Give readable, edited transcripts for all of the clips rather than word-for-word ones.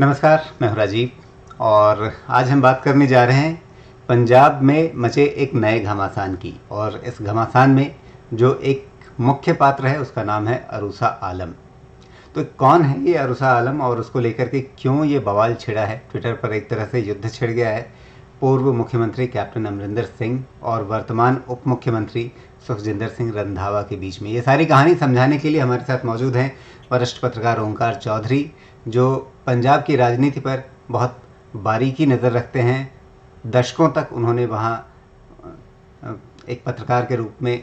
नमस्कार, मैं हूं राजीव और आज हम बात करने जा रहे हैं पंजाब में मचे एक नए घमासान की। और इस घमासान में जो एक मुख्य पात्र है उसका नाम है अरूसा आलम। तो कौन है ये अरूसा आलम और उसको लेकर के क्यों ये बवाल छिड़ा है? ट्विटर पर एक तरह से युद्ध छिड़ गया है पूर्व मुख्यमंत्री कैप्टन अमरिंदर सिंह और वर्तमान उप मुख्यमंत्री सुखजिंदर सिंह रंधावा के बीच में। ये सारी कहानी समझाने के लिए हमारे साथ मौजूद हैं वरिष्ठ पत्रकार ओंकार चौधरी, जो पंजाब की राजनीति पर बहुत बारीकी नज़र रखते हैं। दशकों तक उन्होंने वहाँ एक पत्रकार के रूप में,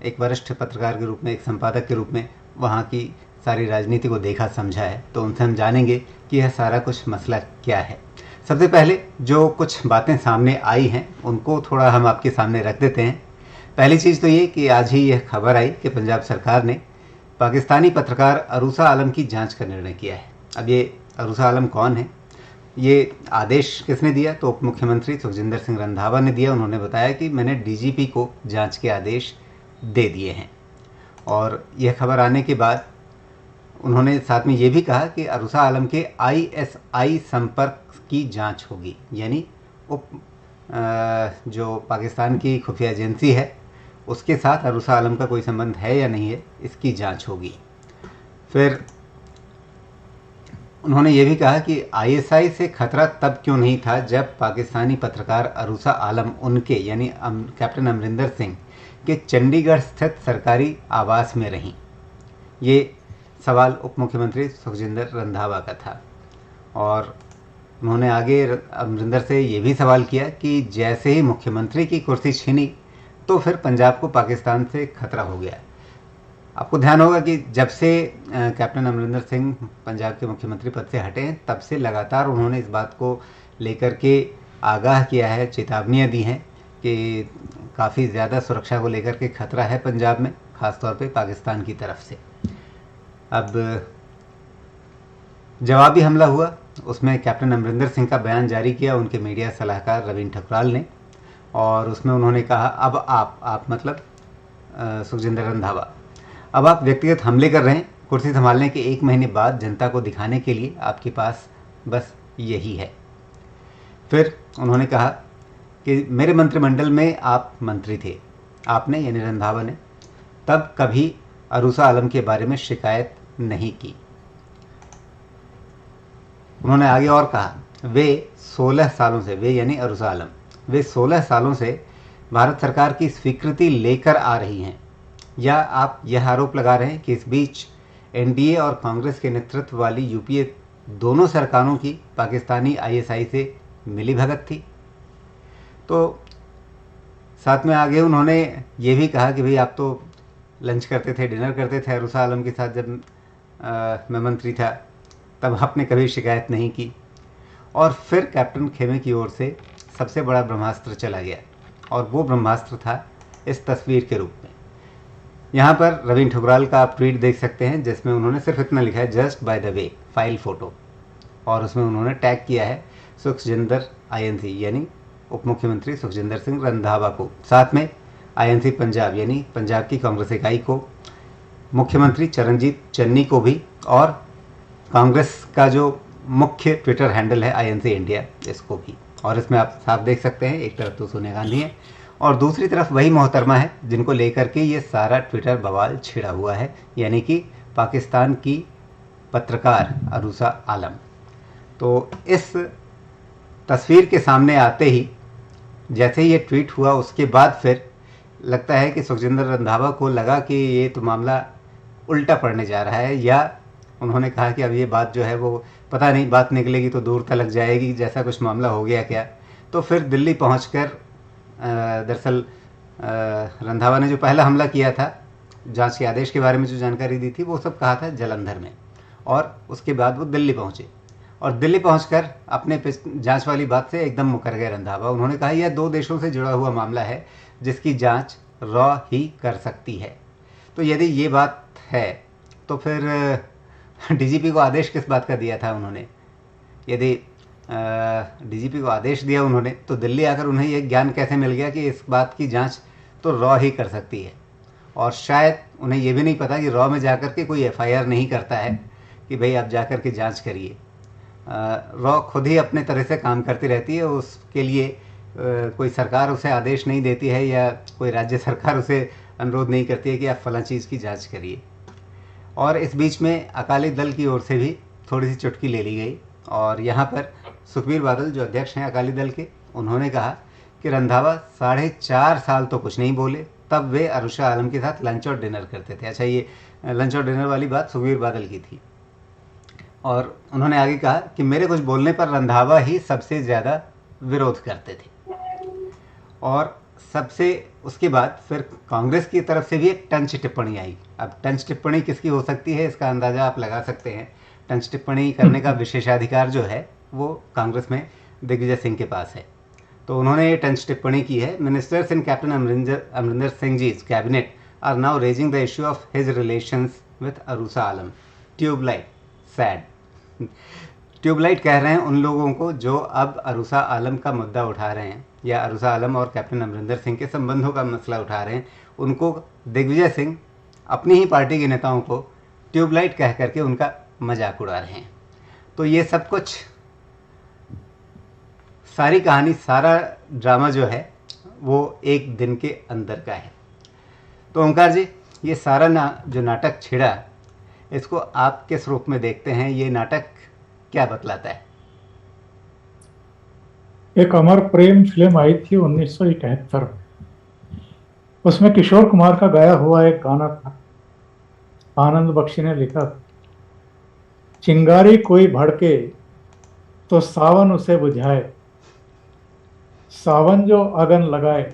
एक वरिष्ठ पत्रकार के रूप में, एक संपादक के रूप में वहाँ की सारी राजनीति को देखा समझा है। तो उनसे हम जानेंगे कि यह सारा कुछ मसला क्या है। सबसे पहले जो कुछ बातें सामने आई हैं उनको थोड़ा हम आपके सामने रख देते हैं। पहली चीज़ तो ये कि आज ही यह खबर आई कि पंजाब सरकार ने पाकिस्तानी पत्रकार अरूसा आलम की जांच का निर्णय किया है। अब ये अरूसा आलम कौन है, ये आदेश किसने दिया? तो उप मुख्यमंत्री सुखजिंदर सिंह रंधावा ने दिया। उन्होंने बताया कि मैंने डीजीपी को जांच के आदेश दे दिए हैं। और यह खबर आने के बाद उन्होंने साथ में ये भी कहा कि अरूसा आलम के आईएसआई संपर्क की जांच होगी, यानी जो पाकिस्तान की खुफिया एजेंसी है उसके साथ अरूसा आलम का कोई संबंध है या नहीं है, इसकी जांच होगी। फिर उन्होंने ये भी कहा कि आईएसआई से खतरा तब क्यों नहीं था जब पाकिस्तानी पत्रकार अरूसा आलम उनके यानी कैप्टन अमरिंदर सिंह के चंडीगढ़ स्थित सरकारी आवास में रहीं। ये सवाल उप मुख्यमंत्री सुखजिंदर रंधावा का था। और उन्होंने आगे अमरिंदर से ये भी सवाल किया कि जैसे ही मुख्यमंत्री की कुर्सी छीनी तो फिर पंजाब को पाकिस्तान से खतरा हो गया। आपको ध्यान होगा कि जब से कैप्टन अमरिंदर सिंह पंजाब के मुख्यमंत्री पद से हटे हैं तब से लगातार उन्होंने इस बात को लेकर के आगाह किया है, चेतावनियाँ दी हैं कि काफ़ी ज़्यादा सुरक्षा को लेकर के खतरा है पंजाब में, ख़ासतौर पे पाकिस्तान की तरफ से। अब जवाबी हमला हुआ, उसमें कैप्टन अमरिंदर सिंह का बयान जारी किया उनके मीडिया सलाहकार रवीन ठकुराल ने। और उसमें उन्होंने कहा, अब आप मतलब सुखजिंदर रंधावा, अब आप व्यक्तिगत हमले कर रहे हैं। कुर्सी संभालने के 1 महीने बाद जनता को दिखाने के लिए आपके पास बस यही है। फिर उन्होंने कहा कि मेरे मंत्रिमंडल में आप मंत्री थे, आपने यानी रंधावा ने तब कभी अरूसा आलम के बारे में शिकायत नहीं की। उन्होंने आगे और कहा, वे 16 सालों से, वे यानी अरूसा आलम, वे 16 सालों से भारत सरकार की स्वीकृति लेकर आ रही हैं। या आप यह आरोप लगा रहे हैं कि इस बीच एनडीए और कांग्रेस के नेतृत्व वाली यूपीए दोनों सरकारों की पाकिस्तानी आईएसआई से मिलीभगत थी। तो साथ में आगे उन्होंने ये भी कहा कि भाई आप तो लंच करते थे, डिनर करते थे अरूसा आलम के साथ जब मैं मंत्री था, तब आपने कभी शिकायत नहीं की। और फिर कैप्टन खेमे की ओर से सबसे बड़ा ब्रह्मास्त्र चला गया और वो ब्रह्मास्त्र था इस तस्वीर के रूप में। यहाँ पर रवीन ठकुराल का आप ट्वीट देख सकते हैं जिसमें उन्होंने सिर्फ इतना लिखा है, just by the way file photo, और उसमें उन्होंने टैग किया है सुखजिंदर आईएनसी यानी उप मुख्यमंत्री सुखजिंदर सिंह रंधावा को, साथ में आईएनसी पंजाब यानी पंजाब की कांग्रेस इकाई को, मुख्यमंत्री चरणजीत चन्नी को भी, और कांग्रेस का जो मुख्य ट्विटर हैंडल है आईएनसी इंडिया, इसको भी। और इसमें आप साफ देख सकते हैं एक तरफ तो सोनिया गांधी है और दूसरी तरफ वही मोहतरमा है जिनको लेकर के ये सारा ट्विटर बवाल छिड़ा हुआ है, यानी कि पाकिस्तान की पत्रकार अरूसा आलम। तो इस तस्वीर के सामने आते ही, जैसे ही ये ट्वीट हुआ उसके बाद फिर लगता है कि सुखजिंदर रंधावा को लगा कि ये तो मामला उल्टा पड़ने जा रहा है, या उन्होंने कहा कि अब ये बात जो है वो पता नहीं, बात निकलेगी तो दूर तलक जाएगी, जैसा कुछ मामला हो गया क्या। तो फिर दिल्ली पहुंचकर दरअसल रंधावा ने जो पहला हमला किया था, जांच के आदेश के बारे में जो जानकारी दी थी, वो सब कहा था जलंधर में। और उसके बाद वो दिल्ली पहुंचे और दिल्ली पहुंचकर अपने जांच वाली बात से एकदम मुकर गए रंधावा। उन्होंने कहा यह 2 देशों से जुड़ा हुआ मामला है जिसकी जांच रॉ ही कर सकती है। तो यदि ये बात है तो फिर डीजीपी को आदेश किस बात का दिया था उन्होंने? यदि डीजीपी को आदेश दिया उन्होंने, तो दिल्ली आकर उन्हें यह ज्ञान कैसे मिल गया कि इस बात की जांच तो रॉ ही कर सकती है? और शायद उन्हें यह भी नहीं पता कि रॉ में जाकर के कोई एफआईआर नहीं करता है कि भाई आप जाकर के जांच करिए। रॉ खुद ही अपने तरह से काम करती रहती है। उसके लिए कोई सरकार उसे आदेश नहीं देती है या कोई राज्य सरकार उसे अनुरोध नहीं करती है कि आप फलां चीज़ की जांच करिए। और इस बीच में अकाली दल की ओर से भी थोड़ी सी चुटकी ले ली गई और यहाँ पर सुखबीर बादल जो अध्यक्ष हैं अकाली दल के, उन्होंने कहा कि रंधावा 4.5 साल तो कुछ नहीं बोले, तब वे अरुषा आलम के साथ लंच और डिनर करते थे। अच्छा, ये लंच और डिनर वाली बात सुखबीर बादल की थी। और उन्होंने आगे कहा कि मेरे कुछ बोलने पर रंधावा ही सबसे ज़्यादा विरोध करते थे। और सबसे उसके बाद फिर कांग्रेस की तरफ से भी एक टंच टिप्पणी आई। अब टंच टिप्पणी किसकी हो सकती है, इसका अंदाज़ा आप लगा सकते हैं। टंच टिप्पणी करने का विशेषाधिकार जो है वो कांग्रेस में दिग्विजय सिंह के पास है। तो उन्होंने ये टंच टिप्पणी की है, ministers in captain Amarinder Singh ji cabinet are now raising the issue of his relations with Aroosa Alam. Tubelight said. Tubelight कह रहे हैं उन लोगों को जो अब अरुषा आलम का मुद्दा उठा रहे हैं या अरुषा आलम और कैप्टन अमरिंदर सिंह के संबंधों का मसला उठा रहे हैं, उनको दिग्विजय सिंह अपनी ही पार्टी के नेताओं को ट्यूबलाइट कह करके उनका मजाक उड़ा रहे हैं। तो ये सब कुछ, सारी कहानी, सारा ड्रामा जो है वो एक दिन के अंदर का है। तो ओंकार जी, ये सारा जो नाटक छिड़ा, इसको आप किस रूप में देखते हैं? ये नाटक क्या बतलाता है? एक अमर प्रेम फिल्म आई थी 1971 में, उसमें किशोर कुमार का गाया हुआ एक गाना था, आनंद बख्शी ने लिखा था, चिंगारी कोई भड़के तो सावन उसे बुझाए, सावन जो अगन लगाए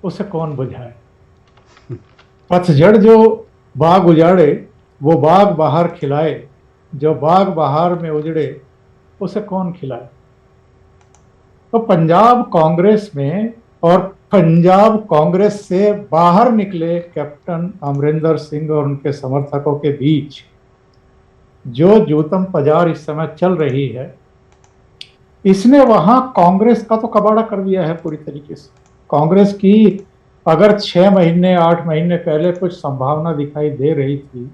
उसे कौन बुझाए। पतझड़ जो बाग उजाड़े वो बाग बाहर खिलाए, जो बाग बाहर में उजड़े उसे कौन खिलाए। तो पंजाब कांग्रेस में और पंजाब कांग्रेस से बाहर निकले कैप्टन अमरिंदर सिंह और उनके समर्थकों के बीच जो जूतम पजार इस समय चल रही है, इसने वहां कांग्रेस का तो कबाड़ा कर दिया है पूरी तरीके से। कांग्रेस की अगर 6 महीने 8 महीने पहले कुछ संभावना दिखाई दे रही थी,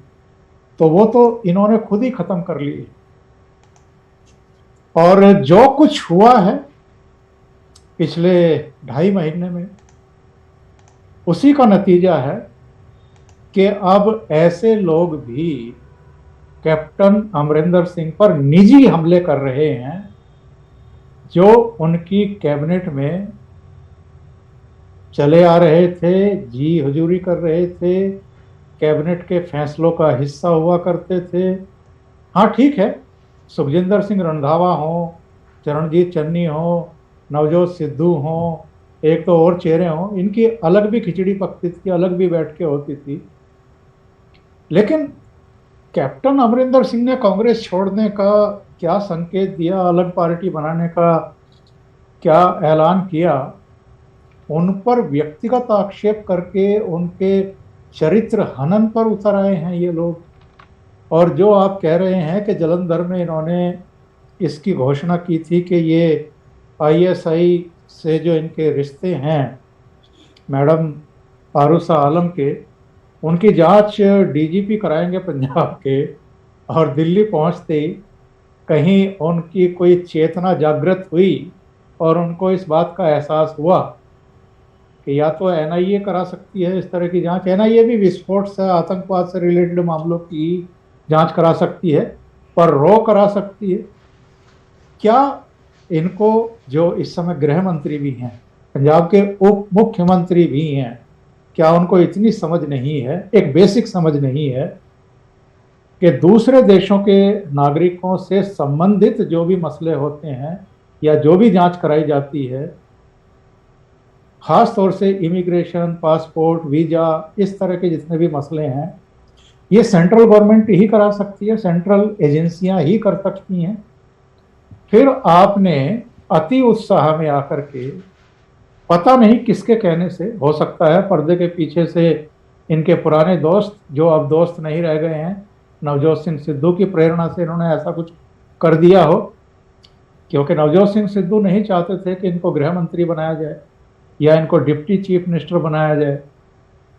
तो वो तो इन्होंने खुद ही खत्म कर ली। और जो कुछ हुआ है पिछले 2.5 महीने में, उसी का नतीजा है कि अब ऐसे लोग भी कैप्टन अमरिंदर सिंह पर निजी हमले कर रहे हैं जो उनकी कैबिनेट में चले आ रहे थे, जी हुजूरी कर रहे थे, कैबिनेट के फैसलों का हिस्सा हुआ करते थे। हाँ ठीक है, सुखजिंदर सिंह रंधावा हो, चरणजीत चन्नी हो, नवजोत सिद्धू हो, एक तो और चेहरे हों, इनकी अलग भी खिचड़ी पकती थी, अलग भी बैठ के होती थी। लेकिन कैप्टन अमरिंदर सिंह ने कांग्रेस छोड़ने का क्या संकेत दिया, अलग पार्टी बनाने का क्या ऐलान किया, उन पर व्यक्तिगत आक्षेप करके उनके चरित्र हनन पर उतर आए हैं ये लोग। और जो आप कह रहे हैं कि जलंधर में इन्होंने इसकी घोषणा की थी कि ये आईएसआई से जो इनके रिश्ते हैं मैडम आरुषा आलम के, उनकी जांच डीजीपी कराएंगे पंजाब के, और दिल्ली पहुंचते ही कहीं उनकी कोई चेतना जागृत हुई और उनको इस बात का एहसास हुआ कि या तो एनआईए करा सकती है इस तरह की जांच, एनआईए भी विस्फोट से, आतंकवाद से रिलेटेड मामलों की जांच करा सकती है, पर रॉ करा सकती है क्या? इनको जो इस समय गृह मंत्री भी हैं, पंजाब के उप मुख्यमंत्री भी हैं, क्या उनको इतनी समझ नहीं है, एक बेसिक समझ नहीं है कि दूसरे देशों के नागरिकों से संबंधित जो भी मसले होते हैं या जो भी जांच कराई जाती है, खास तौर से इमिग्रेशन, पासपोर्ट, वीजा, इस तरह के जितने भी मसले हैं, ये सेंट्रल गवर्नमेंट ही करा सकती है, सेंट्रल एजेंसियां ही कर सकती हैं। फिर आपने अति उत्साह में आकर के, पता नहीं किसके कहने से, हो सकता है पर्दे के पीछे से इनके पुराने दोस्त जो अब दोस्त नहीं रह गए हैं, नवजोत सिंह सिद्धू की प्रेरणा से इन्होंने ऐसा कुछ कर दिया हो, क्योंकि नवजोत सिंह सिद्धू नहीं चाहते थे कि इनको गृह मंत्री बनाया जाए या इनको डिप्टी चीफ मिनिस्टर बनाया जाए।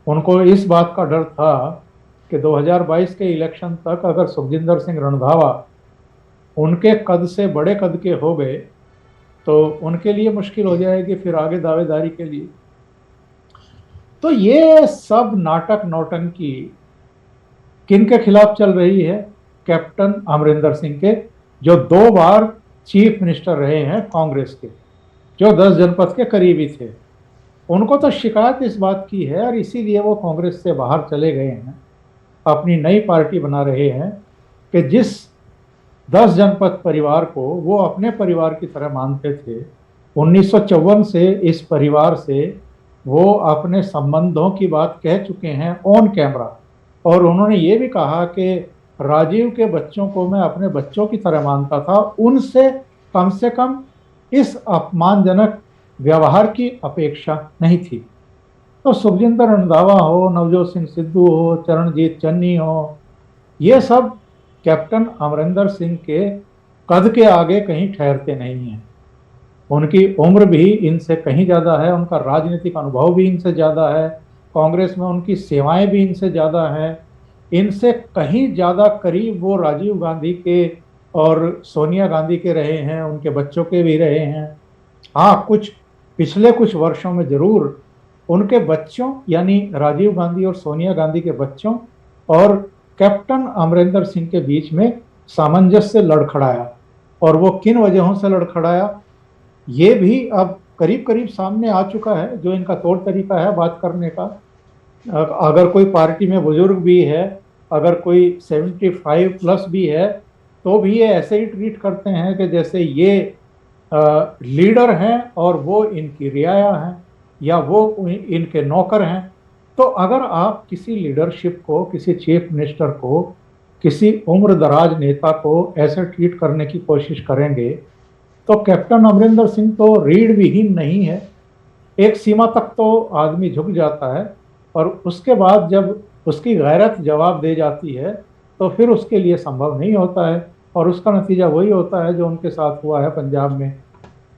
उनको इस बात का डर था कि 2022 के इलेक्शन तक अगर सुखजिंदर सिंह रंधावा उनके कद से बड़े कद के हो गए तो उनके लिए मुश्किल हो जाएगी फिर आगे दावेदारी के लिए। तो ये सब नाटक नौटंकी किन के खिलाफ चल रही है? कैप्टन अमरिंदर सिंह के, जो 2 बार चीफ मिनिस्टर रहे हैं कांग्रेस के, जो 10 जनपद के करीबी थे। उनको तो शिकायत इस बात की है और इसीलिए वो कांग्रेस से बाहर चले गए हैं, अपनी नई पार्टी बना रहे हैं कि जिस 10 जनपद परिवार को वो अपने परिवार की तरह मानते थे, 1954 से इस परिवार से वो अपने संबंधों की बात कह चुके हैं ऑन कैमरा। और उन्होंने ये भी कहा कि राजीव के बच्चों को मैं अपने बच्चों की तरह मानता था, उनसे कम से कम इस अपमानजनक व्यवहार की अपेक्षा नहीं थी। तो सुखजिंदर रंधावा हो, नवजोत सिंह सिद्धू हो, चरणजीत चन्नी हो, ये सब कैप्टन अमरिंदर सिंह के कद के आगे कहीं ठहरते नहीं हैं। उनकी उम्र भी इनसे कहीं ज़्यादा है, उनका राजनीतिक अनुभव भी इनसे ज़्यादा है, कांग्रेस में उनकी सेवाएं भी इनसे ज़्यादा हैं। इनसे कहीं ज़्यादा करीब वो राजीव गांधी के और सोनिया गांधी के रहे हैं, उनके बच्चों के भी रहे हैं। हाँ, पिछले कुछ वर्षों में जरूर उनके बच्चों यानी राजीव गांधी और सोनिया गांधी के बच्चों और कैप्टन अमरिंदर सिंह के बीच में सामंजस्य लड़खड़ाया। और वो किन वजहों से लड़खड़ाया ये भी अब करीब करीब सामने आ चुका है, जो इनका तौर तरीका है बात करने का। अगर कोई पार्टी में बुजुर्ग भी है, अगर कोई 75 प्लस भी है, तो भी ये ऐसे ही ट्रीट करते हैं कि जैसे ये लीडर हैं और वो इनकी रियाया हैं या वो इनके नौकर हैं। तो अगर आप किसी लीडरशिप को, किसी चीफ मिनिस्टर को, किसी उम्र दराज नेता को ऐसे ट्रीट करने की कोशिश करेंगे तो कैप्टन अमरिंदर सिंह तो रीढ़ विहीन नहीं है। एक सीमा तक तो आदमी झुक जाता है और उसके बाद जब उसकी गैरत जवाब दे जाती है तो फिर उसके लिए संभव नहीं होता है और उसका नतीजा वही होता है जो उनके साथ हुआ है पंजाब में।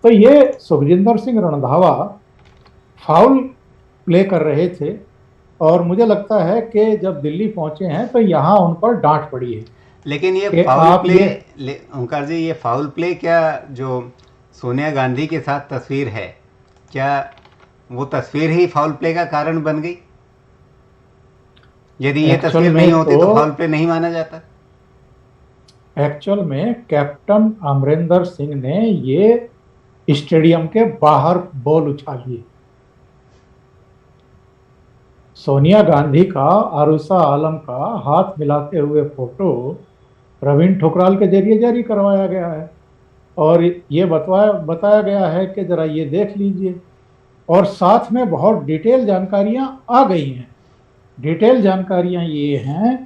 तो ये सुखजिंदर सिंह रंधावा फाउल प्ले कर रहे थे और मुझे लगता है कि जब दिल्ली पहुंचे हैं तो यहाँ उन पर डांट पड़ी है। लेकिन ये फाउल प्ले, ओंकार जी, ये फाउल प्ले क्या जो सोनिया गांधी के साथ तस्वीर है, क्या वो तस्वीर ही फाउल प्ले का कारण बन गई? यदि ये तस्वीर नहीं होती तो फाउल प्ले नहीं माना जाता। एक्चुअल में कैप्टन अमरिंदर सिंह ने ये स्टेडियम के बाहर बॉल उछाली। सोनिया गांधी का आरुषा आलम का हाथ मिलाते हुए फोटो प्रवीण ठुकराल के जरिए जारी करवाया गया है और ये बताया गया है कि जरा ये देख लीजिए। और साथ में बहुत डिटेल जानकारियां आ गई हैं। डिटेल जानकारियां ये हैं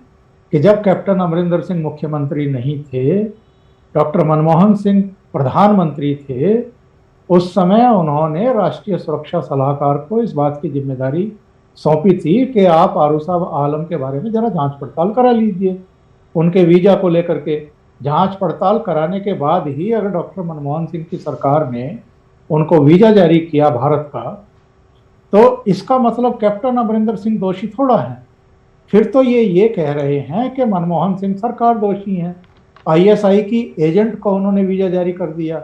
कि जब कैप्टन अमरिंदर सिंह मुख्यमंत्री नहीं थे, डॉक्टर मनमोहन सिंह प्रधानमंत्री थे, उस समय उन्होंने राष्ट्रीय सुरक्षा सलाहकार को इस बात की जिम्मेदारी सौंपी थी कि आप आरुषा आलम के बारे में जरा जांच पड़ताल करा लीजिए। उनके वीजा को लेकर के जांच पड़ताल कराने के बाद ही अगर डॉक्टर मनमोहन सिंह की सरकार ने उनको वीजा जारी किया भारत का, तो इसका मतलब कैप्टन अमरिंदर सिंह दोषी थोड़ा है। फिर तो ये कह रहे हैं कि मनमोहन सिंह सरकार दोषी है, आईएसआई की एजेंट को उन्होंने वीजा जारी कर दिया।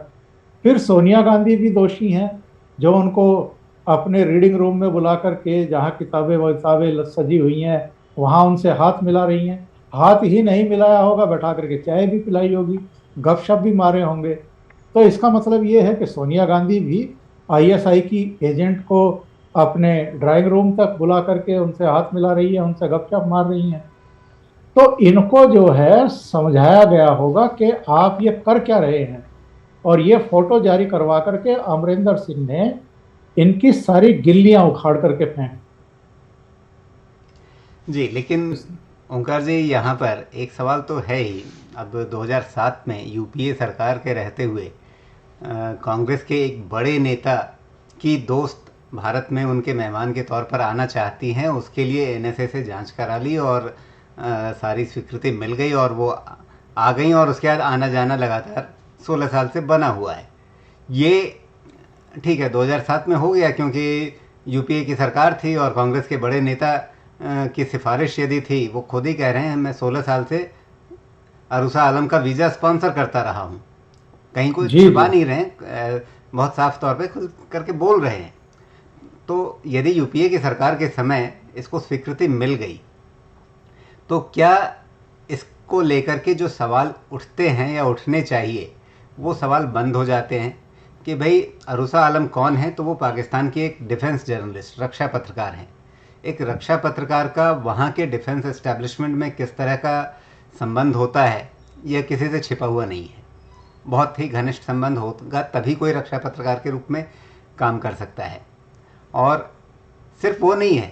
फिर सोनिया गांधी भी दोषी हैं, जो उनको अपने रीडिंग रूम में बुला करके जहाँ किताबें सजी हुई हैं वहाँ उनसे हाथ मिला रही हैं। हाथ ही नहीं मिलाया होगा, बैठा करके चाय भी पिलाई होगी, गपशप भी मारे होंगे। तो इसका मतलब ये है कि सोनिया गांधी भी आईएसआई की एजेंट को अपने ड्राइंग रूम तक बुला करके उनसे हाथ मिला रही है, उनसे गपशप मार रही हैं। तो इनको जो है समझाया गया होगा कि आप ये कर क्या रहे हैं, और ये फोटो जारी करवा करके अमरिंदर सिंह ने इनकी सारी गिल्लियां उखाड़ करके फेंक जी। लेकिन ओंकार जी, यहाँ पर एक सवाल तो है ही। अब 2007 में यूपीए सरकार के रहते हुए कांग्रेस के एक बड़े नेता की दोस्त भारत में उनके मेहमान के तौर पर आना चाहती हैं, उसके लिए एनएसए से जांच करा ली और सारी स्वीकृति मिल गई और वो आ गई और उसके बाद आना जाना लगातार 16 साल से बना हुआ है। ये ठीक है, 2007 में हो गया क्योंकि यूपीए की सरकार थी और कांग्रेस के बड़े नेता की सिफारिश यदि थी। वो खुद ही कह रहे हैं मैं 16 साल से अरुसा आलम का वीज़ा स्पॉन्सर करता रहा हूँ। कहीं कोई जी छिपा जी। नहीं रहे, बहुत साफ तौर पे खुल करके बोल रहे हैं। तो यदि यूपीए की सरकार के समय इसको स्वीकृति मिल गई, तो क्या इसको लेकर के जो सवाल उठते हैं या उठने चाहिए, वो सवाल बंद हो जाते हैं कि भाई अरुसा आलम कौन है? तो वो पाकिस्तान की एक डिफेंस जर्नलिस्ट, रक्षा पत्रकार हैं। एक रक्षा पत्रकार का वहाँ के डिफेंस एस्टेब्लिशमेंट में किस तरह का संबंध होता है, यह किसी से छिपा हुआ नहीं है। बहुत ही घनिष्ठ संबंध होगा तभी कोई रक्षा पत्रकार के रूप में काम कर सकता है। और सिर्फ वो नहीं है,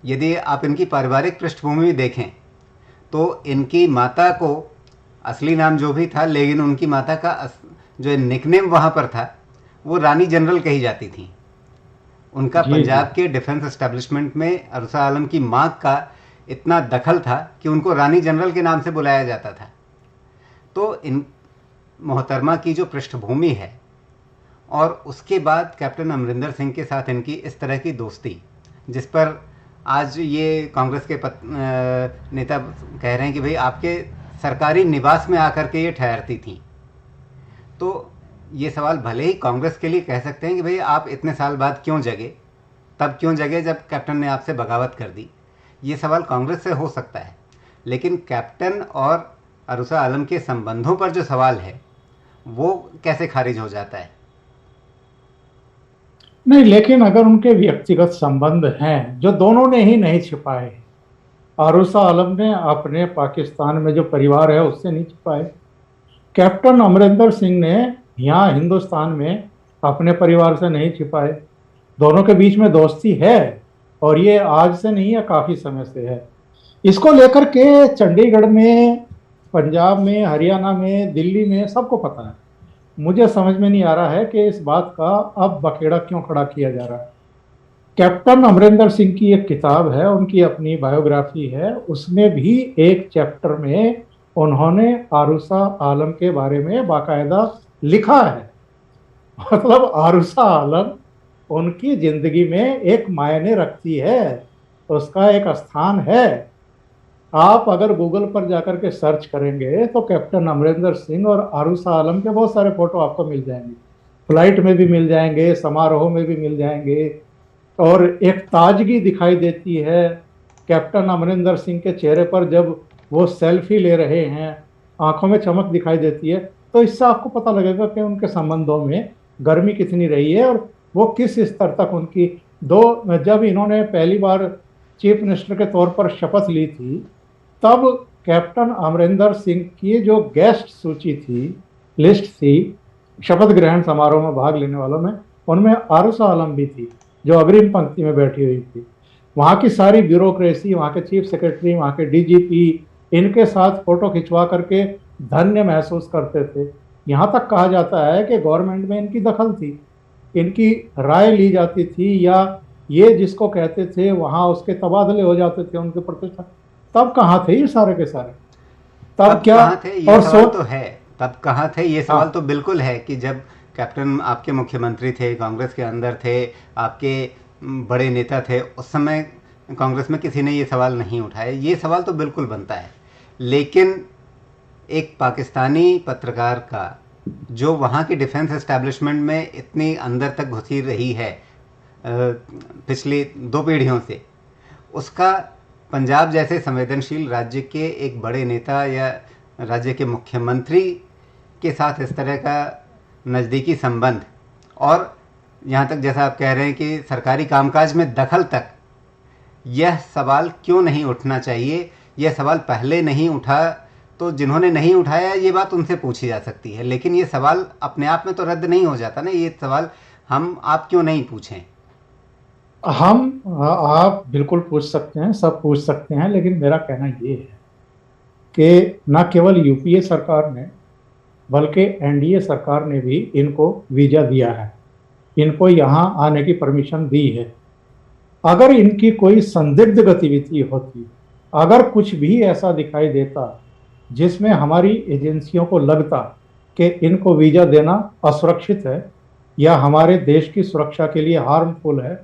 यदि आप इनकी पारिवारिक पृष्ठभूमि भी देखें तो इनकी माता को असली नाम जो भी था, लेकिन उनकी माता का जो निकनेम वहाँ पर था वो रानी जनरल कही जाती थी। उनका जी जी। पंजाब के डिफेंस एस्टेब्लिशमेंट में अरुसा आलम की माँ का इतना दखल था कि उनको रानी जनरल के नाम से बुलाया जाता था। तो इन मोहतरमा की जो पृष्ठभूमि है और उसके बाद कैप्टन अमरिंदर सिंह के साथ इनकी इस तरह की दोस्ती, जिस पर आज ये कांग्रेस के नेता कह रहे हैं कि भाई आपके सरकारी निवास में आकर के ये ठहरती थी। तो ये सवाल भले ही कांग्रेस के लिए कह सकते हैं कि भाई आप इतने साल बाद क्यों जगे, तब क्यों जगे जब कैप्टन ने आपसे बगावत कर दी। ये सवाल कांग्रेस से हो सकता है, लेकिन कैप्टन और अरुसा आलम के संबंधों पर जो सवाल है वो कैसे खारिज हो जाता है? नहीं, लेकिन अगर उनके व्यक्तिगत संबंध हैं जो दोनों ने ही नहीं छिपाए, आरुसा आलम ने अपने पाकिस्तान में जो परिवार है उससे नहीं छिपाए, कैप्टन अमरिंदर सिंह ने यहाँ हिंदुस्तान में अपने परिवार से नहीं छिपाए। दोनों के बीच में दोस्ती है और ये आज से नहीं है, काफी समय से है। इसको लेकर के चंडीगढ़ में, पंजाब में, हरियाणा में, दिल्ली में सबको पता है। मुझे समझ में नहीं आ रहा है कि इस बात का अब बखेड़ा क्यों खड़ा किया जा रहा है। कैप्टन अमरिंदर सिंह की एक किताब है, उनकी अपनी बायोग्राफी है, उसमें भी एक चैप्टर में उन्होंने आरुसा आलम के बारे में बाकायदा लिखा है। मतलब आरुसा आलम उनकी जिंदगी में एक मायने रखती है, उसका एक स्थान है। आप अगर गूगल पर जाकर के सर्च करेंगे तो कैप्टन अमरिंदर सिंह और आरुसा आलम के बहुत सारे फोटो आपको मिल जाएंगे, फ्लाइट में भी मिल जाएंगे, समारोह में भी मिल जाएंगे। और एक ताजगी दिखाई देती है कैप्टन अमरिंदर सिंह के चेहरे पर जब वो सेल्फी ले रहे हैं, आंखों में चमक दिखाई देती है। तो इससे आपको पता लगेगा कि उनके संबंधों में गर्मी कितनी रही है और वो किस स्तर तक उनकी जब इन्होंने पहली बार चीफ मिनिस्टर के तौर पर शपथ ली थी, तब कैप्टन अमरिंदर सिंह की जो गेस्ट सूची थी, लिस्ट थी शपथ ग्रहण समारोह में भाग लेने वालों में, उनमें आरुसा आलम भी थी जो अग्रिम पंक्ति में बैठी हुई थी। वहाँ की सारी ब्यूरोक्रेसी, वहाँ के चीफ सेक्रेटरी, वहाँ के डीजीपी इनके साथ फोटो खिंचवा करके धन्य महसूस करते थे। यहाँ तक कहा जाता है कि गवर्नमेंट में इनकी दखल थी, इनकी राय ली जाती थी, या ये जिसको कहते थे वहाँ उसके तबादले हो जाते थे उनके प्रतिष्ठा। तब कहाँ थे ये सारे के सारे? तब तब क्या? कहाँ थे ये और सवाल तो है, तब कहाँ थे ये सवाल हाँ तो बिल्कुल है कि जब कैप्टन आपके मुख्यमंत्री थे, कांग्रेस के अंदर थे, आपके बड़े नेता थे, उस समय कांग्रेस में किसी ने ये सवाल नहीं उठाया। ये सवाल तो बिल्कुल बनता है, लेकिन एक पाकिस्तानी पत्रकार का जो वहाँ के डिफेंस एस्टेब्लिशमेंट में इतनी अंदर तक घुसी रही है पिछली 2 पीढ़ियों से, उसका पंजाब जैसे संवेदनशील राज्य के एक बड़े नेता या राज्य के मुख्यमंत्री के साथ इस तरह का नज़दीकी संबंध, और यहाँ तक जैसा आप कह रहे हैं कि सरकारी कामकाज में दखल तक, यह सवाल क्यों नहीं उठना चाहिए? यह सवाल पहले नहीं उठा तो जिन्होंने नहीं उठाया ये बात उनसे पूछी जा सकती है, लेकिन ये सवाल अपने आप में तो रद्द नहीं हो जाता ना। ये सवाल हम आप क्यों नहीं पूछें? आप बिल्कुल पूछ सकते हैं, सब पूछ सकते हैं, लेकिन मेरा कहना ये है कि न केवल यूपीए सरकार ने बल्कि एनडीए सरकार ने भी इनको वीजा दिया है, इनको यहाँ आने की परमिशन दी है। अगर इनकी कोई संदिग्ध गतिविधि होती, अगर कुछ भी ऐसा दिखाई देता जिसमें हमारी एजेंसियों को लगता कि इनको वीजा देना असुरक्षित है या हमारे देश की सुरक्षा के लिए हार्मफुल है,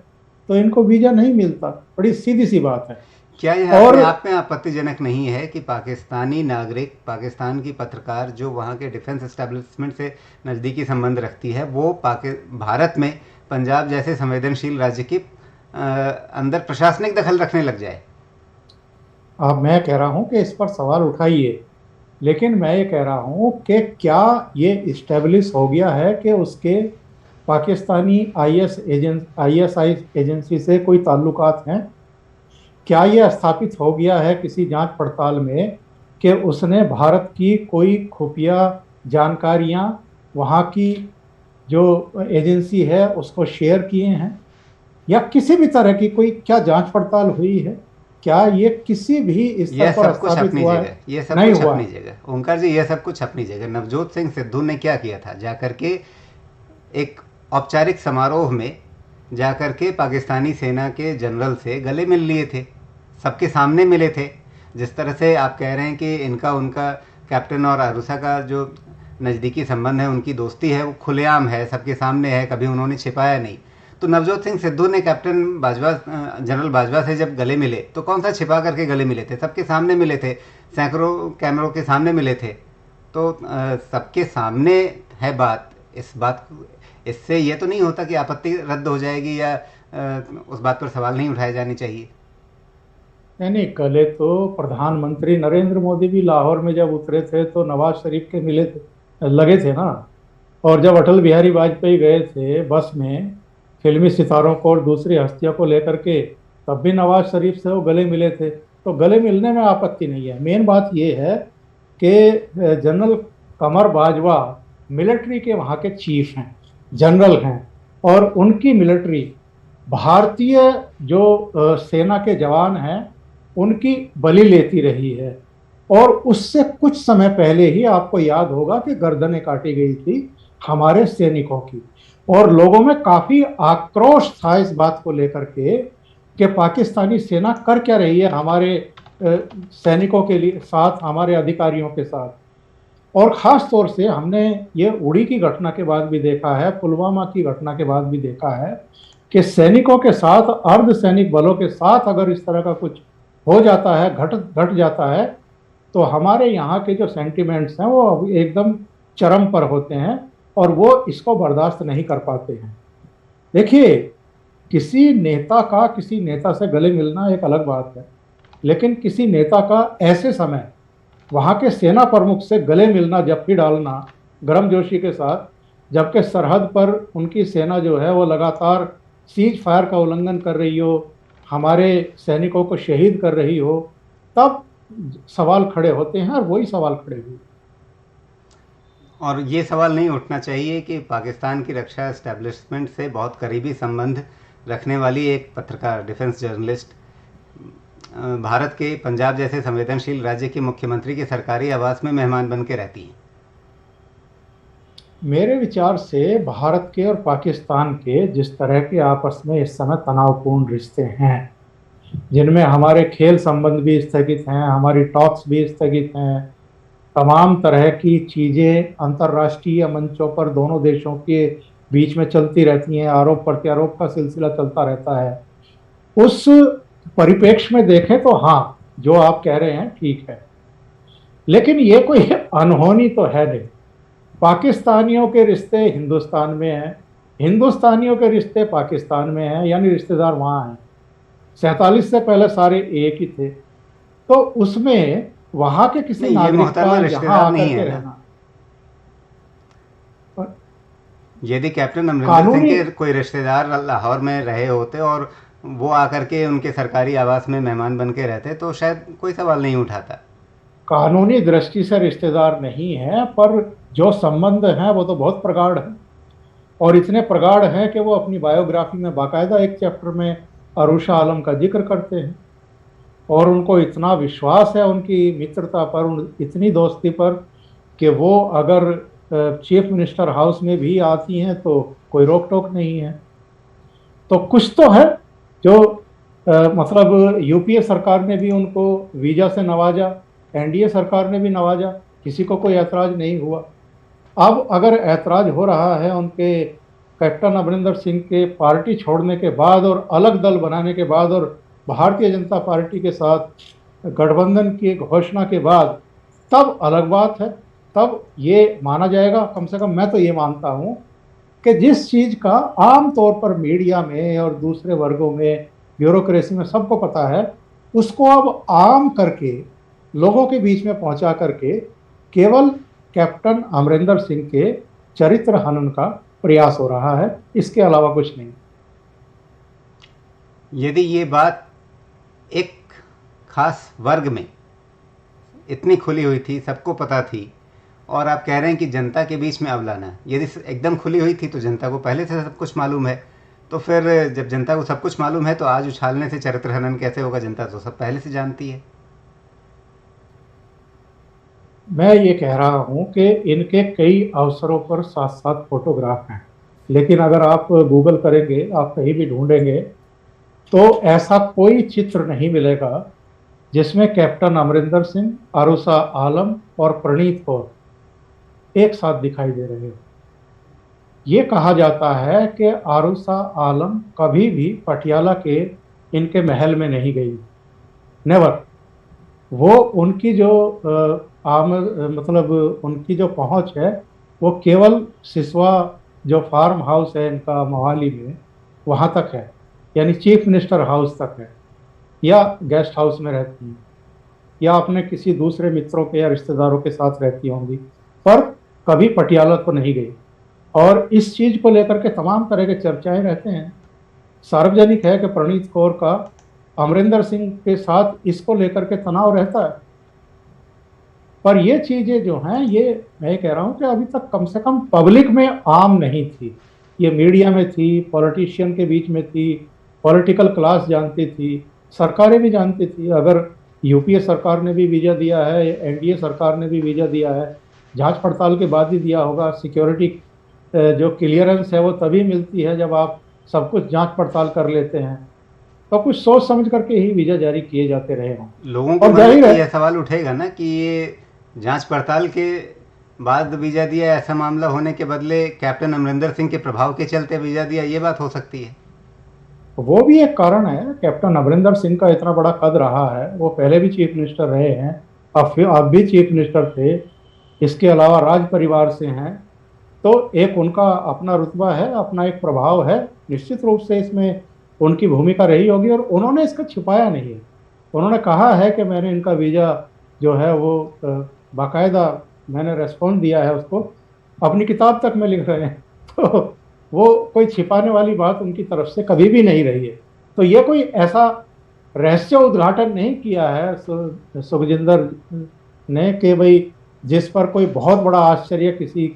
तो इनको वीजा नहीं मिलता। बड़ी सीधी सी बात है। क्या यह और अपने आप में आपत्तिजनक नहीं है कि पाकिस्तानी नागरिक, पाकिस्तान की पत्रकार जो वहाँ के डिफेंस एस्टेब्लिशमेंट से नज़दीकी संबंध रखती है, वो भारत में पंजाब जैसे संवेदनशील राज्य की अंदर प्रशासनिक दखल रखने लग जाए? अब मैं कह रहा हूं कि इस पर सवाल उठाइए, लेकिन मैं ये कह रहा हूं कि क्या ये इस्टेब्लिश हो गया है कि उसके पाकिस्तानी आईएसआई एजेंसी से कोई ताल्लुकात हैं? क्या ये स्थापित हो गया है किसी जांच पड़ताल में कि उसने भारत की कोई खुफिया जानकारियां वहां की जो एजेंसी है उसको शेयर किए हैं? या किसी भी तरह की कोई क्या जांच पड़ताल हुई है? क्या ये किसी भी स्तर यह पर सब कुछ स्थापित अपनी हुआ है? जगह, यह सब नहीं कुछ हुआ अपनी है। जगह ओंकार जी, यह सब कुछ अपनी जगह। नवजोत सिंह सिद्धू ने क्या किया था, जाकर के एक औपचारिक समारोह में जाकर के पाकिस्तानी सेना के जनरल से गले मिल लिए थे, सबके सामने मिले थे। जिस तरह से आप कह रहे हैं कि इनका उनका कैप्टन और अरुषा का जो नज़दीकी संबंध है, उनकी दोस्ती है, वो खुलेआम है, सबके सामने है, कभी उन्होंने छिपाया नहीं। तो नवजोत सिंह सिद्धू ने कैप्टन बाजवा, जनरल बाजवा से जब गले मिले तो कौन सा छिपा करके गले मिले थे? सबके सामने मिले थे, सैकड़ों कैमरों के सामने मिले थे। तो सबके सामने है बात। इस बात इससे ये तो नहीं होता कि आपत्ति रद्द हो जाएगी या उस बात पर सवाल नहीं उठाए जाने चाहिए। नहीं, कल तो प्रधानमंत्री नरेंद्र मोदी भी लाहौर में जब उतरे थे तो नवाज शरीफ के मिले थे, लगे थे ना। और जब अटल बिहारी वाजपेयी गए थे बस में फिल्मी सितारों को और दूसरी हस्तियों को लेकर के, तब भी नवाज शरीफ से वो गले मिले थे। तो गले मिलने में आपत्ति नहीं है। मेन बात ये है कि जनरल कमर बाजवा मिलिट्री के वहाँ के चीफ हैं, जनरल हैं, और उनकी मिलिट्री भारतीय जो सेना के जवान हैं उनकी बलि लेती रही है। और उससे कुछ समय पहले ही आपको याद होगा कि गर्दनें काटी गई थी हमारे सैनिकों की। और लोगों में काफी आक्रोश था इस बात को लेकर के कि पाकिस्तानी सेना कर क्या रही है हमारे सैनिकों के लिए साथ, हमारे अधिकारियों के साथ। और ख़ास तौर से हमने ये उड़ी की घटना के बाद भी देखा है, पुलवामा की घटना के बाद भी देखा है कि सैनिकों के साथ, अर्ध सैनिक बलों के साथ अगर इस तरह का कुछ हो जाता है, घट जाता है, तो हमारे यहाँ के जो सेंटिमेंट्स हैं वो एकदम चरम पर होते हैं और वो इसको बर्दाश्त नहीं कर पाते हैं। देखिए, किसी नेता का किसी नेता से गले मिलना एक अलग बात है, लेकिन किसी नेता का ऐसे समय वहाँ के सेना प्रमुख से गले मिलना, जप्फी डालना गर्मजोशी के साथ, जबकि सरहद पर उनकी सेना जो है वो लगातार सीज फायर का उल्लंघन कर रही हो, हमारे सैनिकों को शहीद कर रही हो, तब सवाल खड़े होते हैं। और वही सवाल खड़े हुए। और ये सवाल नहीं उठना चाहिए कि पाकिस्तान की रक्षा एस्टेब्लिशमेंट से बहुत करीबी संबंध रखने वाली एक पत्रकार, डिफेंस जर्नलिस्ट, भारत के पंजाब जैसे संवेदनशील राज्य के मुख्यमंत्री के सरकारी आवास में मेहमान बन के रहती हैं? मेरे विचार से भारत के और पाकिस्तान के जिस तरह के आपस में इस समय तनावपूर्ण रिश्ते हैं, जिनमें हमारे खेल संबंध भी स्थगित हैं, हमारी टॉक्स भी स्थगित हैं, तमाम तरह की चीज़ें अंतर्राष्ट्रीय मंचों पर दोनों देशों के बीच में चलती रहती हैं, आरोप प्रत्यारोप का सिलसिला चलता रहता है। उस परिप्रेक्ष्य में देखें तो हाँ, जो आप कह रहे हैं ठीक है, लेकिन ये कोई अनहोनी तो है नहीं। पाकिस्तानियों के रिश्ते हिंदुस्तान में हैं, हिंदुस्तानियों के रिश्ते पाकिस्तान में हैं, यानी रिश्तेदार वहाँ हैं। 47 से पहले सारे एक ही थे, तो उसमें वहाँ के किसी नहीं, ये नागरिक मोहतरमा का यहाँ रिश्तेदार आकर नहीं के है ना। रहना और यदि कैप्टन अमरिंदर सिंह कानूनी के कोई रिश्तेदार लाहौर में रहे होते और वो आकर के उनके सरकारी आवास में मेहमान बन के रहते तो शायद कोई सवाल नहीं उठाता। कानूनी दृष्टि से रिश्तेदार नहीं है, पर जो संबंध हैं वो तो बहुत प्रगाढ़ है। और इतने प्रगाढ़ हैं कि वो अपनी बायोग्राफी में बाकायदा एक चैप्टर में अरुषा आलम का जिक्र करते हैं। और उनको इतना विश्वास है उनकी मित्रता पर, इतनी दोस्ती पर, कि वो अगर चीफ मिनिस्टर हाउस में भी आती हैं तो कोई रोक टोक नहीं है। तो कुछ तो है जो मतलब यूपीए सरकार ने भी उनको वीजा से नवाजा, एनडीए सरकार ने भी नवाजा, किसी को कोई ऐतराज नहीं हुआ। अब अगर ऐतराज हो रहा है उनके कैप्टन अमरिंदर सिंह के पार्टी छोड़ने के बाद और अलग दल बनाने के बाद और भारतीय जनता पार्टी के साथ गठबंधन की घोषणा के बाद, तब अलग बात है। तब ये माना जाएगा, कम से कम मैं तो ये मानता हूँ कि जिस चीज का आम तौर पर मीडिया में और दूसरे वर्गों में, ब्यूरोक्रेसी में सबको पता है, उसको अब आम करके लोगों के बीच में पहुंचा करके केवल कैप्टन अमरिंदर सिंह के चरित्र हनन का प्रयास हो रहा है, इसके अलावा कुछ नहीं। यदि ये बात एक खास वर्ग में इतनी खुली हुई थी, सबको पता थी, और आप कह रहे हैं कि जनता के बीच में अब लाना है, यदि एकदम खुली हुई थी तो जनता को पहले से सब कुछ मालूम है, तो फिर जब जनता को सब कुछ मालूम है तो आज उछालने से चरित्र हनन कैसे होगा? जनता तो सब पहले से जानती है। मैं ये कह रहा हूं कि इनके कई अवसरों पर साथ साथ फोटोग्राफ हैं, लेकिन अगर आप गूगल करेंगे, आप कहीं भी ढूंढेंगे, तो ऐसा कोई चित्र नहीं मिलेगा जिसमें कैप्टन अमरिंदर सिंह, आरूसा आलम और प्रणीत कौर एक साथ दिखाई दे रहे हो। ये कहा जाता है कि आरूसा आलम कभी भी पटियाला के इनके महल में नहीं गई, नेवर। वो उनकी जो मतलब उनकी जो पहुंच है वो केवल सिसवा, जो फार्म हाउस है इनका मोहाली में, वहां तक है, यानी चीफ मिनिस्टर हाउस तक है, या गेस्ट हाउस में रहती हैं, या अपने किसी दूसरे मित्रों के या रिश्तेदारों के साथ रहती होंगी, पर कभी पटियाला तो नहीं गई। और इस चीज को लेकर के तमाम तरह के चर्चाएं रहते हैं। सार्वजनिक है कि प्रणीत कौर का अमरिंदर सिंह के साथ इसको लेकर के तनाव रहता है। पर ये चीजें जो हैं, ये मैं कह रहा हूं कि अभी तक कम से कम पब्लिक में आम नहीं थी। ये मीडिया में थी, पॉलिटिशियन के बीच में थी, पॉलिटिकल क्लास जानती थी, सरकारें भी जानती थी। अगर यूपीए सरकार ने भी वीजा दिया है, एनडीए सरकार ने भी वीजा दिया है, जांच पड़ताल के बाद ही दिया होगा। सिक्योरिटी जो क्लियरेंस है वो तभी मिलती है जब आप सब कुछ जांच पड़ताल कर लेते हैं। तो कुछ सोच समझ करके ही वीजा जारी किए जाते रहे हों। लोगों के और मन जाहिर में है, यह सवाल उठेगा ना कि ये जांच पड़ताल के बाद वीजा दिया, ऐसा मामला होने के बदले कैप्टन अमरिंदर सिंह के प्रभाव के चलते वीजा दिया, ये बात हो सकती है। वो भी एक कारण है। कैप्टन अमरिंदर सिंह का इतना बड़ा कद रहा है, वो पहले भी चीफ मिनिस्टर रहे हैं, अब भी चीफ मिनिस्टर थे, इसके अलावा राज परिवार से हैं, तो एक उनका अपना रुतबा है, अपना एक प्रभाव है। निश्चित रूप से इसमें उनकी भूमिका रही होगी, और उन्होंने इसका छिपाया नहीं है। उन्होंने कहा है कि मैंने इनका वीजा जो है वो बाकायदा मैंने रेस्पॉन्ड दिया है उसको, अपनी किताब तक में लिख रहे हैं। तो वो कोई छिपाने वाली बात उनकी तरफ से कभी भी नहीं रही है। तो ये कोई ऐसा रहस्य उद्घाटन नहीं किया है सुखजिंदर ने कि भाई जिस पर कोई बहुत बड़ा आश्चर्य किसी।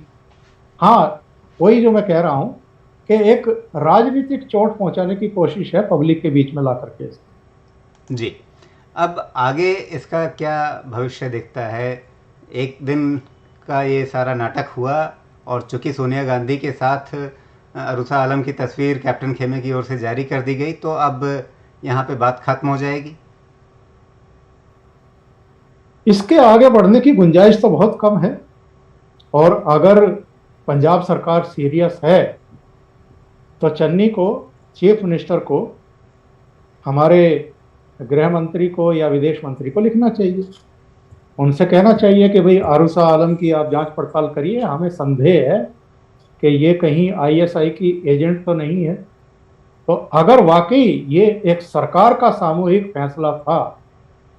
हाँ, वही जो मैं कह रहा हूँ कि एक राजनीतिक चोट पहुंचाने की कोशिश है पब्लिक के बीच में ला करके। जी, अब आगे इसका क्या भविष्य दिखता है? एक दिन का ये सारा नाटक हुआ, और चूंकि सोनिया गांधी के साथ अरूसा आलम की तस्वीर कैप्टन खेमे की ओर से जारी कर दी गई, तो अब यहाँ पे बात खत्म हो जाएगी? इसके आगे बढ़ने की गुंजाइश तो बहुत कम है। और अगर पंजाब सरकार सीरियस है तो चन्नी को, चीफ मिनिस्टर को, हमारे गृह मंत्री को या विदेश मंत्री को लिखना चाहिए। उनसे कहना चाहिए कि भाई आरूसा आलम की आप जांच पड़ताल करिए, हमें संदेह है कि ये कहीं आईएसआई की एजेंट तो नहीं है। तो अगर वाकई ये एक सरकार का सामूहिक फैसला था,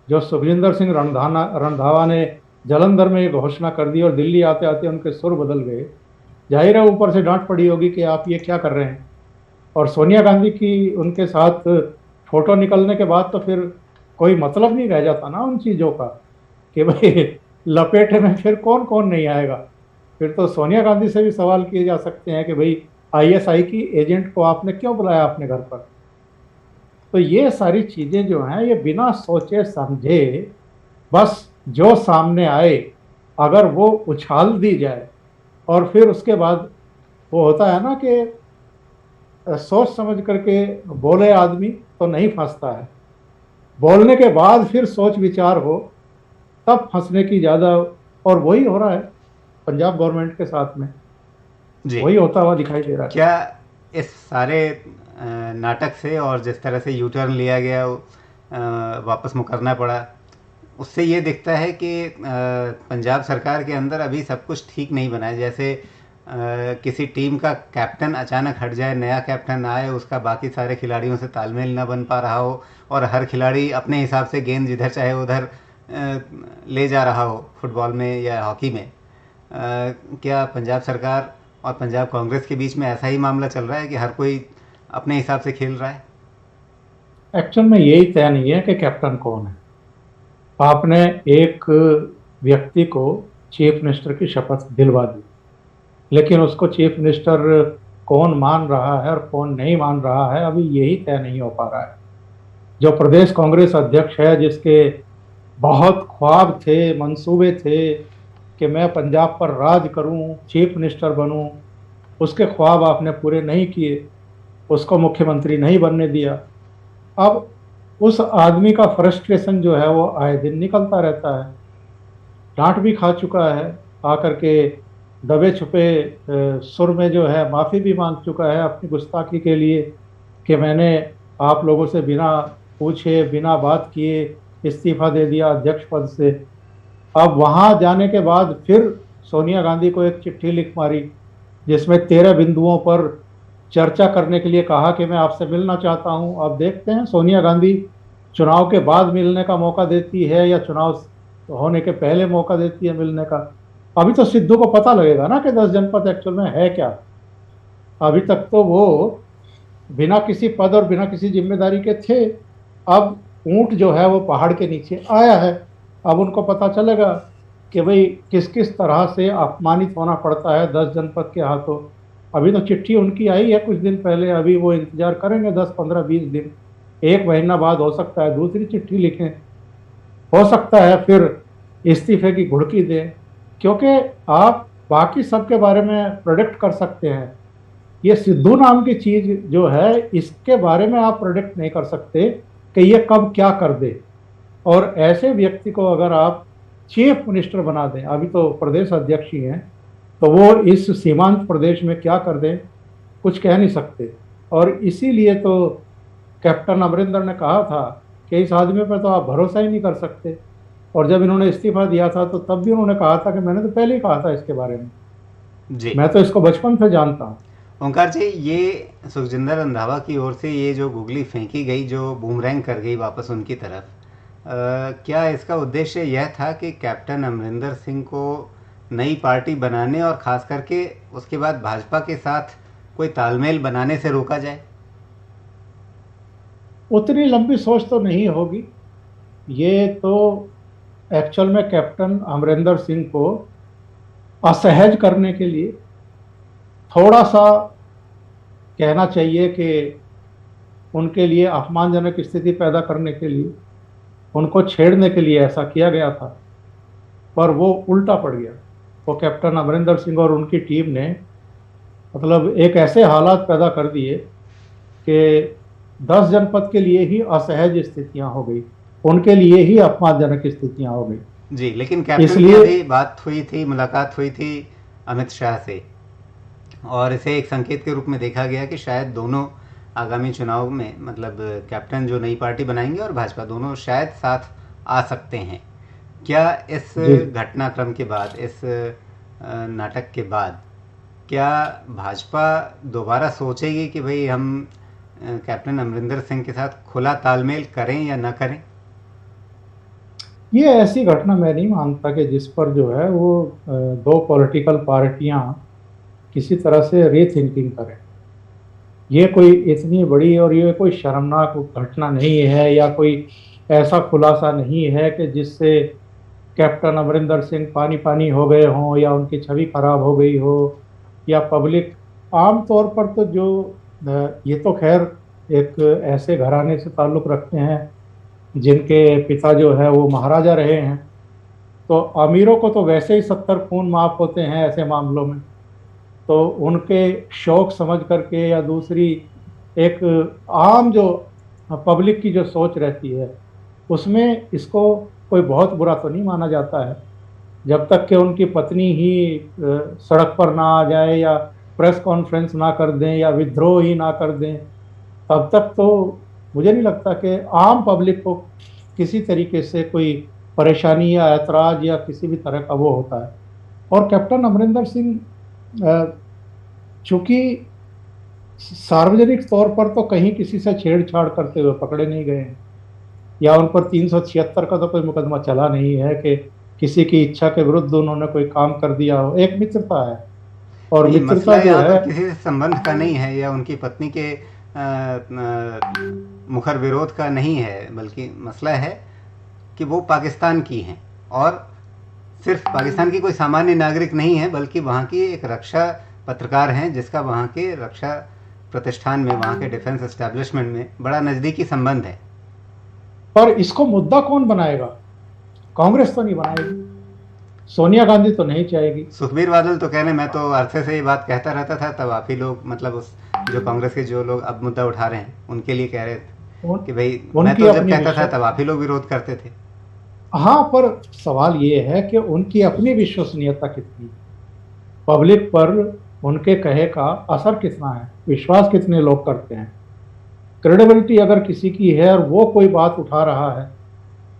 जो सुखजिंदर सिंह रंधावा ने जालंधर में ये घोषणा कर दी और दिल्ली आते आते उनके सुर बदल गए, जाहिर है ऊपर से डांट पड़ी होगी कि आप ये क्या कर रहे हैं। और सोनिया गांधी की उनके साथ फोटो निकलने के बाद तो फिर कोई मतलब नहीं रह जाता ना उन चीज़ों का, कि भाई लपेटे में फिर कौन कौन नहीं आएगा। फिर तो सोनिया गांधी से भी सवाल किए जा सकते हैं कि भाई आईएसआई की एजेंट को आपने क्यों बुलाया अपने घर पर। तो ये सारी चीज़ें जो हैं, ये बिना सोचे समझे बस जो सामने आए अगर वो उछाल दी जाए, और फिर उसके बाद वो होता है ना कि सोच समझ करके बोले आदमी तो नहीं फंसता है, बोलने के बाद फिर सोच विचार हो तब फंसने की ज़्यादा। और वही हो रहा है पंजाब गवर्नमेंट के साथ में, जी, वही होता हुआ दिखाई दे रहा है। क्या इस सारे नाटक से और जिस तरह से यू टर्न लिया गया, वापस मुकरना पड़ा, उससे ये दिखता है कि पंजाब सरकार के अंदर अभी सब कुछ ठीक नहीं बना है। जैसे किसी टीम का कैप्टन अचानक हट जाए, नया कैप्टन आए, उसका बाकी सारे खिलाड़ियों से तालमेल ना बन पा रहा हो, और हर खिलाड़ी अपने हिसाब से गेंद जिधर चाहे उधर ले जा रहा हो, फुटबॉल में या हॉकी में। क्या पंजाब सरकार और पंजाब कांग्रेस के बीच में ऐसा ही मामला चल रहा है कि हर कोई अपने हिसाब से खेल रहा है? एक्चुअल में यही तय नहीं है कि कैप्टन कौन है। आपने एक व्यक्ति को चीफ मिनिस्टर की शपथ दिलवा दी, लेकिन उसको चीफ मिनिस्टर कौन मान रहा है और कौन नहीं मान रहा है, अभी यही तय नहीं हो पा रहा है। जो प्रदेश कांग्रेस अध्यक्ष है, जिसके बहुत ख्वाब थे, मंसूबे थे कि मैं पंजाब पर राज करूं, चीफ मिनिस्टर बनूं, उसके ख्वाब आपने पूरे नहीं किए, उसको मुख्यमंत्री नहीं बनने दिया। अब उस आदमी का फ्रस्ट्रेशन जो है वो आए दिन निकलता रहता है। डांट भी खा चुका है, आकर के दबे छुपे सुर में जो है माफ़ी भी मांग चुका है अपनी गुस्ताखी के लिए कि मैंने आप लोगों से बिना पूछे, बिना बात किए इस्तीफा दे दिया अध्यक्ष पद से। अब वहाँ जाने के बाद फिर सोनिया गांधी को एक चिट्ठी लिख मारी, जिसमें 13 बिंदुओं पर चर्चा करने के लिए कहा कि मैं आपसे मिलना चाहता हूं। अब देखते हैं सोनिया गांधी चुनाव के बाद मिलने का मौका देती है या चुनाव होने के पहले मौका देती है मिलने का। अभी तो सिद्धू को पता लगेगा ना कि 10 जनपद एक्चुअल में है क्या। अभी तक तो वो बिना किसी पद और बिना किसी जिम्मेदारी के थे। अब ऊंट जो है वो पहाड़ के नीचे आया है। अब उनको पता चलेगा कि भाई किस किस तरह से अपमानित होना पड़ता है 10 जनपद के हाथों। अभी तो चिट्ठी उनकी आई है कुछ दिन पहले, अभी वो इंतजार करेंगे 10, 15, 20 दिन, एक महीना बाद हो सकता है दूसरी चिट्ठी लिखें, हो सकता है फिर इस्तीफे की घुड़की दें। क्योंकि आप बाकी सब के बारे में प्रोडिक्ट कर सकते हैं, ये सिद्धू नाम की चीज जो है इसके बारे में आप प्रोडिक्ट नहीं कर सकते कि ये कब क्या कर दे। और ऐसे व्यक्ति को अगर आप चीफ मिनिस्टर बना दें, अभी तो प्रदेश अध्यक्ष ही हैं, तो वो इस सीमांत प्रदेश में क्या कर दें कुछ कह नहीं सकते। और इसीलिए तो कैप्टन अमरिंदर ने कहा था कि इस आदमी पर तो आप भरोसा ही नहीं कर सकते। और जब इन्होंने इस्तीफा दिया था तो तब भी उन्होंने कहा था कि मैंने तो पहले ही कहा था इसके बारे में, जी मैं तो इसको बचपन से जानता हूँ। ओंकार जी, ये सुखजिंदर रंधावा की ओर से ये जो गुगली फेंकी गई, जो बूमरैंग कर गई वापस उनकी तरफ, क्या इसका उद्देश्य यह था कि कैप्टन अमरिंदर सिंह को नई पार्टी बनाने और ख़ास करके उसके बाद भाजपा के साथ कोई तालमेल बनाने से रोका जाए? उतनी लंबी सोच तो नहीं होगी। ये तो एक्चुअल में कैप्टन अमरिंदर सिंह को असहज करने के लिए, थोड़ा सा कहना चाहिए कि उनके लिए अपमानजनक स्थिति पैदा करने के लिए, उनको छेड़ने के लिए ऐसा किया गया था। पर वो उल्टा पड़ गया। वो कैप्टन अमरिंदर सिंह और उनकी टीम ने मतलब एक ऐसे हालात पैदा कर दिए कि 10 जनपद के लिए ही असहज स्थितियां हो गई, उनके लिए ही अपमानजनक स्थितियां हो गई। जी, लेकिन कैप्टन की इसलिए अभी बात हुई थी, मुलाकात हुई थी अमित शाह से, और इसे एक संकेत के रूप में देखा गया कि शायद दोनों आगामी चुनाव में, मतलब कैप्टन जो नई पार्टी बनाएंगे और भाजपा, दोनों शायद साथ आ सकते हैं। क्या इस जी, घटनाक्रम के बाद, इस नाटक के बाद, क्या भाजपा दोबारा सोचेगी कि भाई हम कैप्टन अमरिंदर सिंह के साथ खुला तालमेल करें या ना करें? ये ऐसी घटना मैं नहीं मानता कि जिस पर जो है वो दो पॉलिटिकल पार्टियां किसी तरह से रीथिंकिंग करें। ये कोई इतनी बड़ी और ये कोई शर्मनाक घटना नहीं है या कोई ऐसा खुलासा नहीं है कि जिससे कैप्टन अमरिंदर सिंह पानी पानी हो गए हों या उनकी छवि खराब हो गई हो या पब्लिक। आम तौर पर तो जो ये तो खैर एक ऐसे घराने से ताल्लुक़ रखते हैं जिनके पिता जो है वो महाराजा रहे हैं, तो अमीरों को तो वैसे ही 70 खून माफ़ होते हैं ऐसे मामलों में। तो उनके शौक समझ करके या दूसरी एक आम जो पब्लिक की जो सोच रहती है उसमें इसको कोई बहुत बुरा तो नहीं माना जाता है, जब तक कि उनकी पत्नी ही सड़क पर ना आ जाए या प्रेस कॉन्फ्रेंस ना कर दें या विद्रोह ही ना कर दें, तब तक तो मुझे नहीं लगता कि आम पब्लिक को किसी तरीके से कोई परेशानी या ऐतराज या किसी भी तरह का वो होता है। और कैप्टन अमरिंदर सिंह चूंकि सार्वजनिक तौर पर तो कहीं किसी से छेड़छाड़ करते हुए पकड़े नहीं गए हैं, या उन पर 376 का तो कोई मुकदमा चला नहीं है कि किसी की इच्छा के विरुद्ध उन्होंने कोई काम कर दिया हो। एक मित्रता है, और ये मसला मित्रता जो यहाँ है पर किसी से संबंध का नहीं है या उनकी पत्नी के मुखर विरोध का नहीं है, बल्कि मसला है कि वो पाकिस्तान की हैं और सिर्फ पाकिस्तान की कोई सामान्य नागरिक नहीं है, बल्कि वहाँ की एक रक्षा पत्रकार हैं जिसका वहाँ के रक्षा प्रतिष्ठान में, वहाँ के डिफेंस एस्टेब्लिशमेंट में बड़ा नज़दीकी संबंध है। पर इसको मुद्दा कौन बनाएगा? कांग्रेस तो नहीं बनाएगी, सोनिया गांधी तो नहीं चाहेगी। सुखबीर बादल तो कहने, मैं तो अरसे से ये बात कहता रहता था, तब आप ही लोग, मतलब उस जो कांग्रेस के जो लोग अब मुद्दा उठा रहे हैं उनके लिए कह रहे थे कि भाई मैं तो जब कहता था तब आप ही लोग विरोध करते थे। हाँ, पर सवाल ये है कि उनकी अपनी विश्वसनीयता कितनी, पब्लिक पर उनके कहे का असर कितना है, विश्वास कितने लोग करते हैं। क्रेडिबिलिटी अगर किसी की है और वो कोई बात उठा रहा है,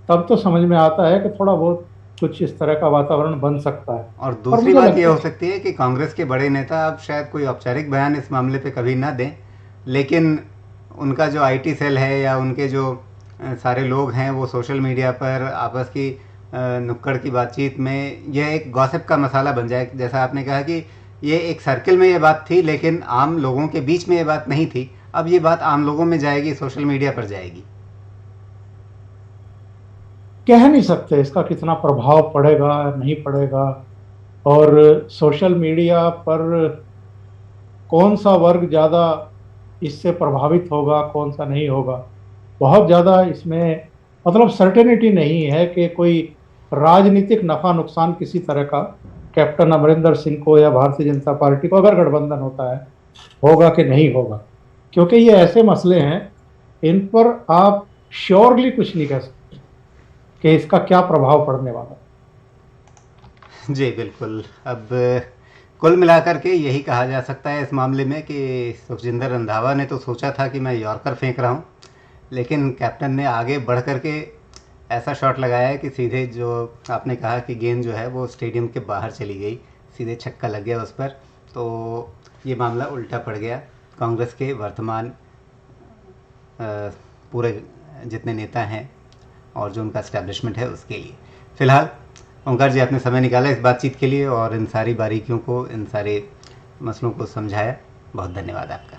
तब तो समझ में आता है कि थोड़ा बहुत कुछ इस तरह का वातावरण बन सकता है। और दूसरी बात यह हो सकती है कि कांग्रेस के बड़े नेता अब शायद कोई औपचारिक बयान इस मामले पे कभी ना दें, लेकिन उनका जो आईटी सेल है या उनके जो सारे लोग हैं वो सोशल मीडिया पर आपस की नुक्कड़ की बातचीत में यह एक गॉसिप का मसाला बन जाए। जैसा आपने कहा कि ये एक सर्किल में ये बात थी, लेकिन आम लोगों के बीच में ये बात नहीं थी, अब ये बात आम लोगों में जाएगी, सोशल मीडिया पर जाएगी। कह नहीं सकते इसका कितना प्रभाव पड़ेगा नहीं पड़ेगा, और सोशल मीडिया पर कौन सा वर्ग ज़्यादा इससे प्रभावित होगा कौन सा नहीं होगा, बहुत ज़्यादा इसमें मतलब सर्टेनिटी नहीं है कि कोई राजनीतिक नफ़ा नुकसान किसी तरह का कैप्टन अमरिंदर सिंह को या भारतीय जनता पार्टी को, अगर गठबंधन होता है, होगा कि नहीं होगा। क्योंकि ये ऐसे मसले हैं, इन पर आप श्योरली कुछ नहीं कह सकते कि इसका क्या प्रभाव पड़ने वाला है। जी बिल्कुल। अब कुल मिलाकर के यही कहा जा सकता है इस मामले में कि सुखजिंदर रंधावा ने तो सोचा था कि मैं यॉर्कर फेंक रहा हूँ, लेकिन कैप्टन ने आगे बढ़ कर के ऐसा शॉट लगाया है कि सीधे, जो आपने कहा कि गेंद जो है वो स्टेडियम के बाहर चली गई, सीधे छक्का लग गया उस पर। तो ये मामला उल्टा पड़ गया कांग्रेस के वर्तमान पूरे जितने नेता हैं और जो उनका एस्टैब्लिशमेंट है उसके लिए। फ़िलहाल ओंकार जी, आपने समय निकाला इस बातचीत के लिए और इन सारी बारीकियों को, इन सारे मसलों को समझाया, बहुत धन्यवाद आपका।